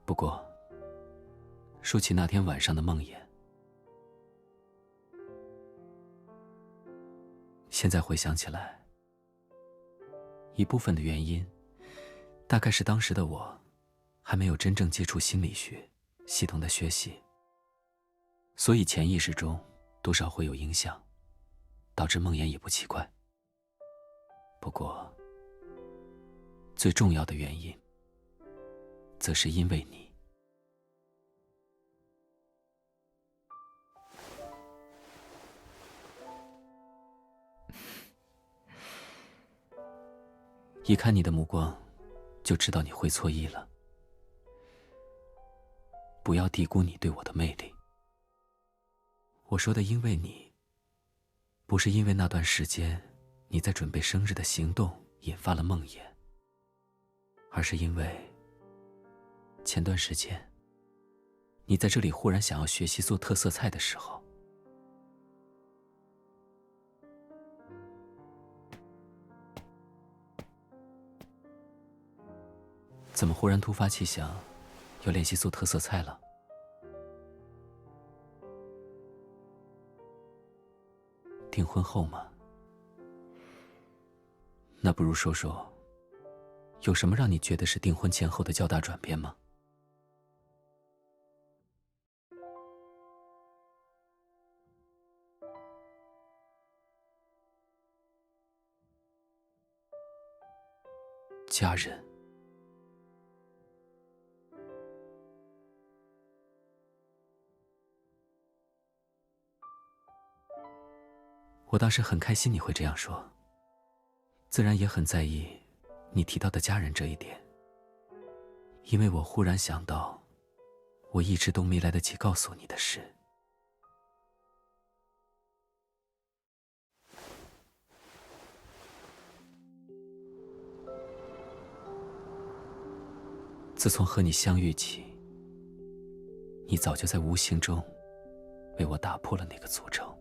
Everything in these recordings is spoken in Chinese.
不过，说起那天晚上的梦魇，现在回想起来，一部分的原因，大概是当时的我还没有真正接触心理学，系统的学习，所以潜意识中多少会有影响，导致梦魇也不奇怪。不过，最重要的原因，则是因为你。一看你的目光，就知道你会错意了。不要低估你对我的魅力。我说的因为你，不是因为那段时间你在准备生日的行动引发了梦魇，而是因为前段时间你在这里忽然想要学习做特色菜的时候，怎么忽然突发奇想要练习做特色菜了？订婚后吗？那不如说说，有什么让你觉得是订婚前后的较大转变吗？家人。我当时很开心你会这样说，自然也很在意你提到的家人这一点，因为我忽然想到我一直都没来得及告诉你的事。自从和你相遇起，你早就在无形中为我打破了那个诅咒，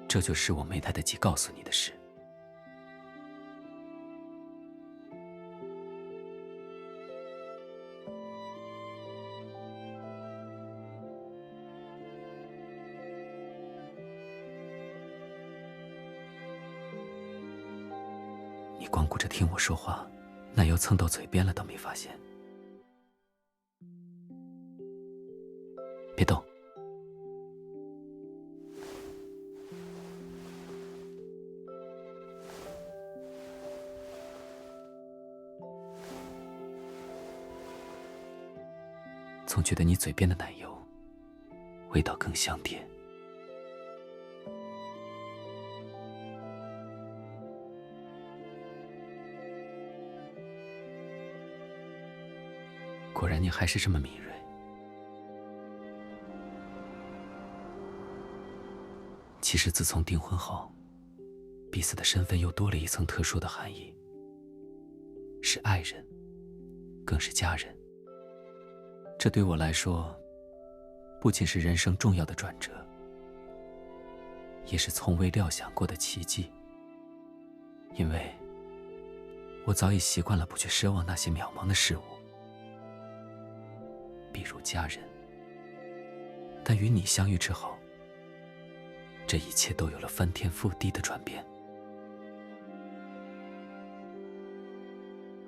这就是我没来得及告诉你的事。你光顾着听我说话，奶油蹭到嘴边了都没发现。别动。总觉得你嘴边的奶油味道更香甜。果然你还是这么敏锐。其实自从订婚后，彼此的身份又多了一层特殊的含义，是爱人，更是家人。这对我来说，不仅是人生重要的转折，也是从未料想过的奇迹。因为我早已习惯了不去奢望那些渺茫的事物，比如家人。但与你相遇之后，这一切都有了翻天覆地的转变。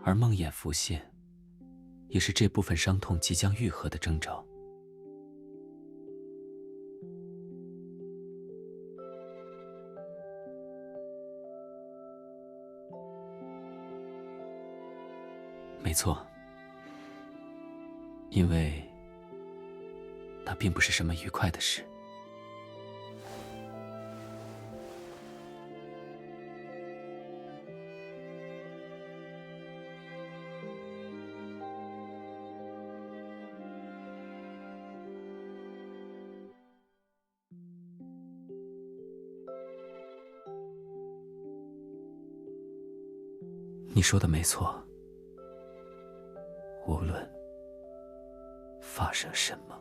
而梦魇浮现，也是这部分伤痛即将愈合的征兆。没错，因为那并不是什么愉快的事。你说的没错，无论发生什么。